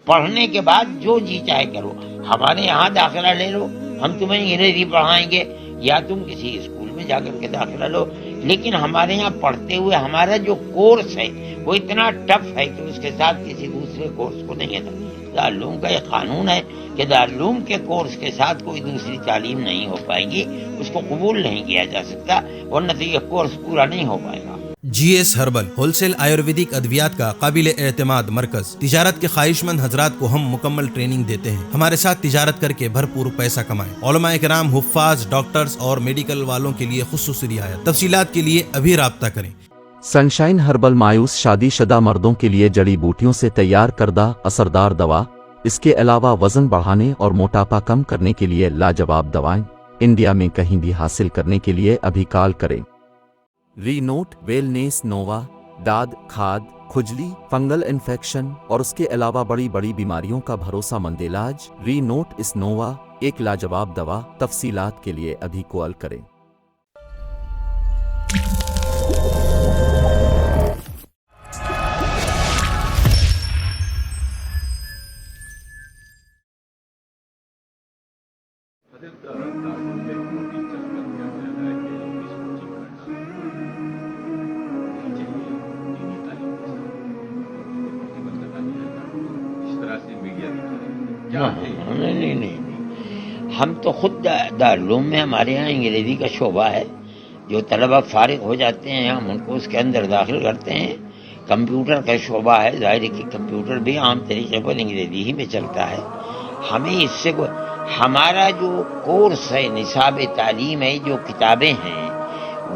پڑھنے کے بعد جو جی چاہے کرو. ہمارے یہاں داخلہ لے لو, ہم تمہیں انگریزی پڑھائیں گے, یا تم کسی اسکول میں جا کر کے داخلہ لو. لیکن ہمارے یہاں پڑھتے ہوئے ہمارا جو کورس ہے وہ اتنا ٹف ہے کہ اس کے ساتھ کسی دوسرے کورس کو نہیں ہے. دارالعلوم کا یہ قانون ہے کہ دارالعلوم کے کورس کے ساتھ کوئی دوسری تعلیم نہیں ہو پائے گی, اس کو قبول نہیں کیا جا سکتا, ورنہ تو یہ کورس پورا نہیں ہو پائے گا. G S herbal wholesale Ayurvedic ادویات کا قابل اعتماد مرکز. تجارت کے خواہش مند حضرات کو ہم مکمل ٹریننگ دیتے ہیں. ہمارے ساتھ تجارت کر کے بھرپور پیسہ کمائیں. علماء کرام, حفاظ, ڈاکٹرز اور میڈیکل والوں کے لیے خصوصی رعایت. تفصیلات کے لیے ابھی رابطہ کریں. سنشائن ہربل مایوس شادی شدہ مردوں کے لیے جڑی بوٹیوں سے تیار کردہ اثردار دوا. اس کے علاوہ وزن بڑھانے اور موٹاپا کم کرنے کے لیے لاجواب دوائیں انڈیا میں کہیں بھی حاصل کرنے کے لیے ابھی کال کریں. ری نوٹ ویلنیس نووا. داد, کھاد, کھجلی, فنگل انفیکشن اور اس کے علاوہ بڑی بڑی بیماریوں کا بھروسہ مند علاج. ری نوٹ اس نووا ایک لاجواب دوا. تفصیلات کے لیے ابھی کال کریں. نہیں, ہم تو خود دارالعلوم میں ہمارے یہاں انگریزی کا شعبہ ہے. جو طلبہ فارغ ہو جاتے ہیں ہم ان کو اس کے اندر داخل کرتے ہیں. کمپیوٹر کا شعبہ ہے, ظاہر ہے کہ کمپیوٹر بھی عام طریقے پر انگریزی ہی میں چلتا ہے. ہمیں اس سے ہمارا جو کورس ہے, نصاب تعلیم ہے, جو کتابیں ہیں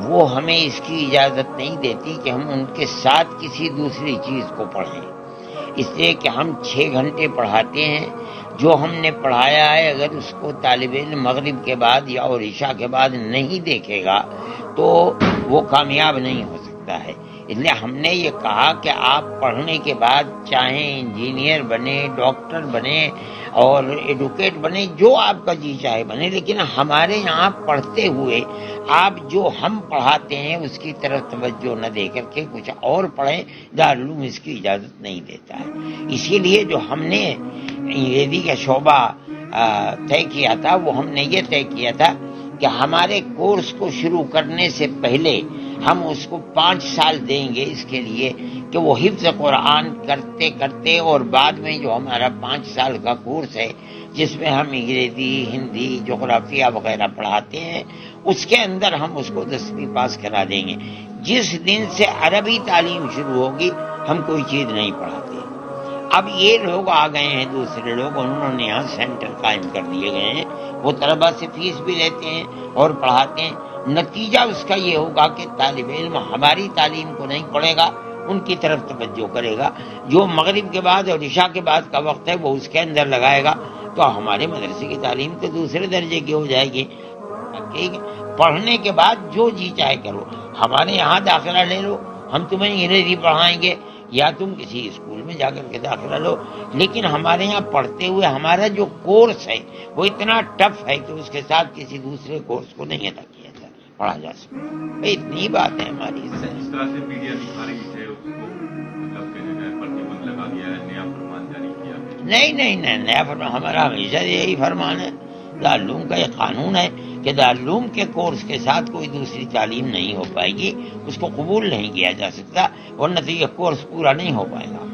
وہ ہمیں اس کی اجازت نہیں دیتی کہ ہم ان کے ساتھ کسی دوسری چیز کو پڑھیں. اس لیے کہ ہم 6 گھنٹے پڑھاتے ہیں. جو ہم نے پڑھایا ہے اگر اس کو طالب علم مغرب کے بعد یا اور عشاء کے بعد نہیں دیکھے گا تو وہ کامیاب نہیں ہو سکتا ہے. اس لیے ہم نے یہ کہا کہ آپ پڑھنے کے بعد چاہیں انجینئر بنے, ڈاکٹر بنے اور ایڈوکیٹ بنے, جو آپ کا جی چاہے بنے, لیکن ہمارے یہاں پڑھتے ہوئے آپ جو ہم پڑھاتے ہیں اس کی طرف توجہ نہ دے کر کے کچھ اور پڑھیں. دارالعلوم اس کی اجازت نہیں دیتا ہے. اسی لیے جو ہم نے انگریزی کا شعبہ طے کیا تھا وہ ہم نے یہ طے کیا تھا کہ ہمارے کورس کو شروع کرنے سے پہلے ہم اس کو 5 سال دیں گے اس کے لیے کہ وہ حفظ قرآن کرتے کرتے, اور بعد میں جو ہمارا 5 سال کا کورس ہے جس میں ہم انگریزی, ہندی, جغرافیہ وغیرہ پڑھاتے ہیں, اس کے اندر ہم اس کو 10ویں پاس کرا دیں گے. جس دن سے عربی تعلیم شروع ہوگی ہم کوئی چیز نہیں پڑھاتے. اب یہ لوگ آ گئے ہیں, دوسرے لوگ, انہوں نے یہاں سینٹر قائم کر دیے گئے ہیں. وہ طلبہ سے فیس بھی لیتے ہیں اور پڑھاتے ہیں. نتیجہ اس کا یہ ہوگا کہ طالب علم ہماری تعلیم کو نہیں پڑھے گا, ان کی طرف توجہ کرے گا. جو مغرب کے بعد اور عشاء کے بعد کا وقت ہے وہ اس کے اندر لگائے گا, تو ہمارے مدرسے کی تعلیم تو دوسرے درجے کی ہو جائے گی. پڑھنے کے بعد جو جی چاہے کرو. ہمارے یہاں داخلہ لے لو, ہم تمہیں انگریزی پڑھائیں گے, یا تم کسی اسکول میں جا کر کے داخلہ لو. لیکن ہمارے یہاں پڑھتے ہوئے ہمارا جو کورس ہے وہ اتنا ٹف ہے کہ اس کے ساتھ کسی دوسرے کورس کو نہیں ادا کیا جا پڑھا جا سکتا. اتنی بات ہے ہماری. اس طرح سے میڈیا دکھا رہی ہے اس کو, مطلب کہ پرتیبندھ لگا دیا ہے, نیا فرمان جاری کیا. نہیں, نیا فرمان ہمارا ہمیشہ یہی فرمان ہے. دارالعلوم کا یہ قانون ہے کہ دارالعلوم کے کورس کے ساتھ کوئی دوسری تعلیم نہیں ہو پائے گی, اس کو قبول نہیں کیا جا سکتا, ورنہ تو یہ کورس پورا نہیں ہو پائے گا.